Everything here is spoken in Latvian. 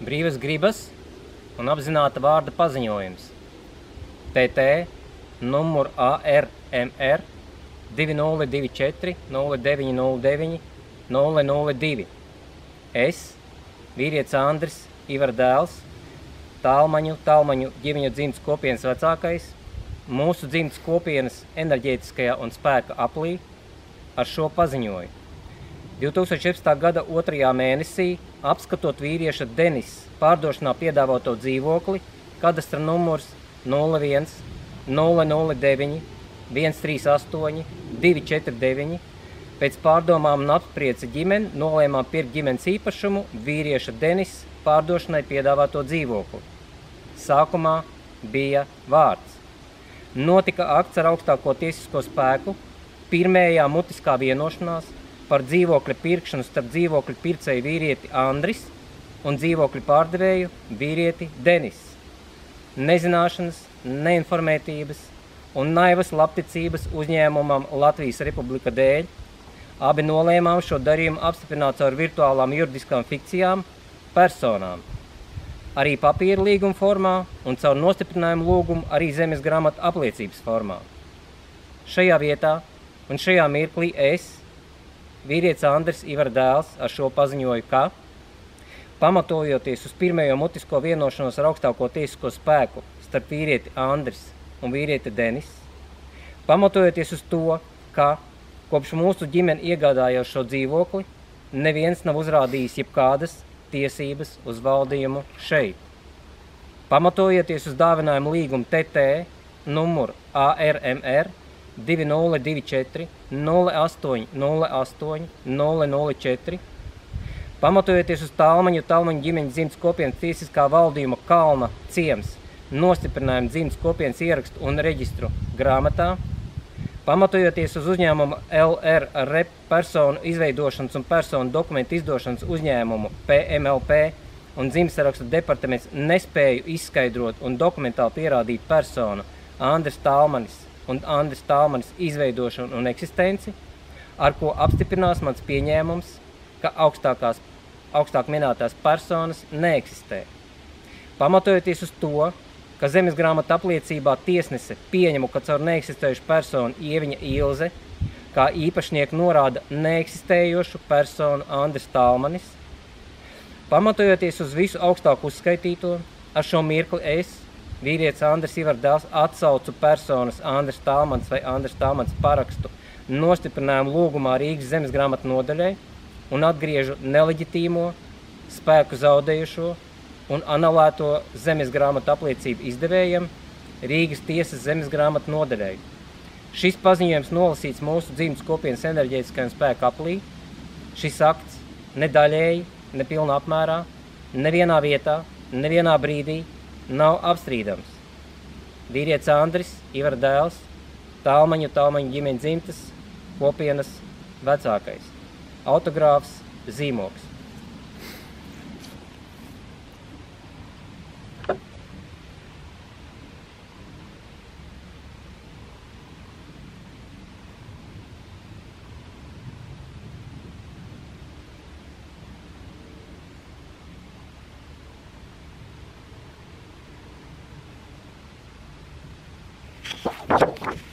brīvas gribas un apzināta vārda paziņojums. TT numur ARMR 2024 0909 002. Es, vīrietis Andris, Ivara dēls, Tālmaņu ģimeņu dzimtas kopienas vecākais, mūsu dzimtas kopienas enerģētiskajā un spēka aplī, ar šo paziņoju. 2017. gada 2. mēnesī, apskatot vīrieša Denis pārdošanā piedāvāto dzīvokli, kadastra numurs 01 009 138 249, pēc pārdomām un apsprieci ģimeni nolēmām pirkt ģimenes īpašumu vīrieša Denis pārdošanai piedāvāto dzīvokli. Sākumā bija vārds. Notika akts ar augstāko tiesisko spēku, pirmējā mutiskā vienošanās par dzīvokļa pirkšanu starp dzīvokļa pircēju vīrieti Andris un dzīvokļa pārdevēju vīrieti Denis. Nezināšanas, neinformētības un naivas labticības uzņēmumam Latvijas Republika dēļ abi nolēmām šo darījumu apstiprināt caur virtuālām juridiskām fikcijām personām. Arī papīra līguma formā un caur nostiprinājumu lūgumu arī zemes grāmatu apliecības formā. Šajā vietā un šajā mirklī es, vīrietis Andris, Ivara dēls, ar šo paziņoju, ka, pamatojoties uz pirmējo mutisko vienošanos ar augstāko tiesisko spēku starp vīrieti Andris un vīrieti Denis, pamatojoties uz to, ka kopš mūsu ģimene iegādājās šo dzīvokli, neviens nav uzrādījis jebkādas tiesības uz valdījumu šeit. Pamatojoties uz dāvinājumu līgumu TT numuru ARMR 2024 0808 004, pamatojoties uz Tālmaņu ģimeņas dzimtas kopienas tiesiskā valdījuma Kalna ciems nostiprinājumu dzimtas kopienas ierakstu un reģistru grāmatā, pamatojoties uz uzņēmumu LR Rep personu izveidošanas un personu dokumentu izdošanas uzņēmumu PMLP un dzimtsarakstu departaments nespēju izskaidrot un dokumentāli pierādīt personu Andris Tālmanis un Andris Tālmanis izveidošanu un eksistenci, ar ko apstiprinās mans pieņēmums, ka augstāk minētās personas neeksistē. Pamatojoties uz to, ka zemes grāmatu apliecībā tiesnese pieņemu, ka caur neeksistējušu personu Ieviņa Ilze, kā īpašnieku norāda neeksistējošu personu Andris Tālmanis. Pamatojoties uz visu augstāk uzskaitīto, ar šo mirkli es, vīrietis Andris Ivara dēls, atsaucu personas Andris Tālmanis vai Andris Tālmanis parakstu nostiprinājumu lūgumā Rīgas zemes grāmatu nodaļai un atgriežu neleģitīmo, spēku zaudējušo un anulēto zemes grāmatu apliecību izdevējam Rīgas tiesas zemes grāmatu nodaļai. Šis paziņojums nolasīts mūsu dzimtas kopienas enerģētiskajam spēku aplī. Šis akts ne daļēji, ne pilnā apmērā, nevienā vietā, nevienā brīdī nav apstrīdams. Vīrietis Andris, Ivara dēls, Tālmaņu ģimeņa dzimtas kopienas vecākais. Autogrāfs Zīmoks. Thank you.